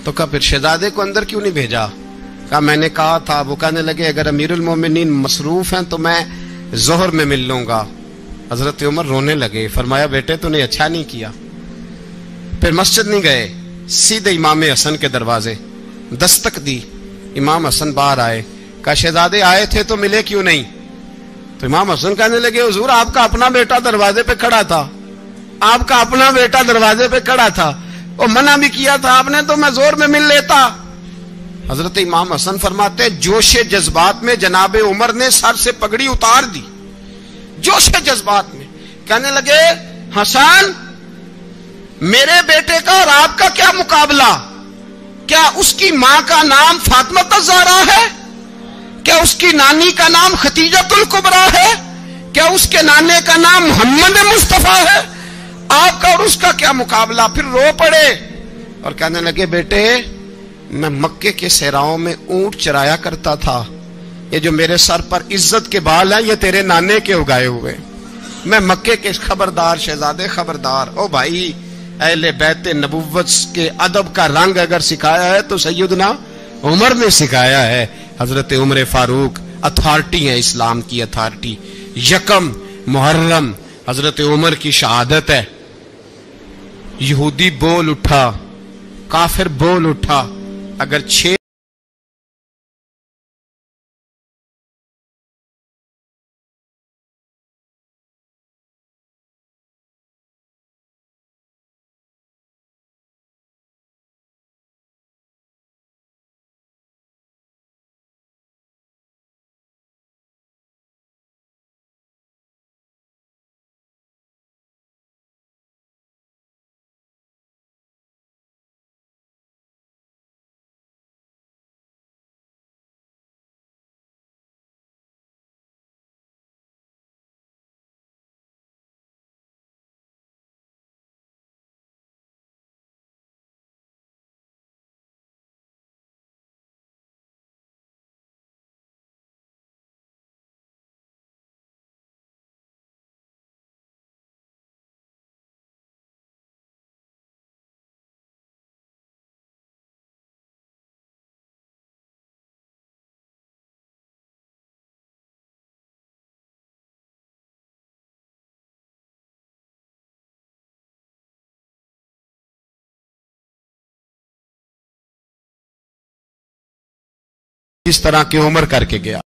तो कहा फिर शहजादे को अंदर क्यों नहीं भेजा? कहा मैंने कहा था। वो कहने लगे अगर अमीरुल मोमिनीन मसरूफ हैं तो मैं जोहर में मिल लूंगा। हजरत उमर रोने लगे। फरमाया बेटे तूने अच्छा नहीं किया। फिर मस्जिद नहीं गए, सीधे इमाम हसन के दरवाजे दस्तक दी। इमाम हसन बाहर आए। कहा शहजादे आए थे तो मिले क्यों नहीं? तो इमाम हसन कहने लगे हुजूर आपका अपना बेटा दरवाजे पे खड़ा था, आपका अपना बेटा दरवाजे पे खड़ा था, वो मना भी किया था आपने तो मैं जोर में मिल लेता। हजरत इमाम हसन फरमाते जोशे जज्बात में जनाबे उमर ने सर से पगड़ी उतार दी। जोशे जज्बात में कहने लगे हसन मेरे बेटे का और आपका क्या मुकाबला? क्या उसकी मां का नाम फातिमा ज़हरा है? क्या उसकी नानी का नाम खतीजतुल कुबरा है? क्या उसके नाने का नाम मोहम्मद मुस्तफा है? आपका और उसका क्या मुकाबला? फिर रो पड़े और कहने लगे बेटे मैं मक्के के सहराओं में ऊंट चराया करता था, ये जो मेरे सर पर इज्जत के बाल हैं ये तेरे नाने के उगाए हुए। मैं मक्के के खबरदार शहजादे खबरदार। ओ भाई अहले बैत नबुव्वत के अदब का रंग अगर सिखाया है तो सैयदना उमर ने सिखाया है। हजरत उमर फारूक अथॉरिटी है, इस्लाम की अथॉरिटी। यकम मुहर्रम हजरत उमर की शहादत है। यहूदी बोल उठा, काफिर बोल उठा। अगर 6इस तरह की उम्र करके गया।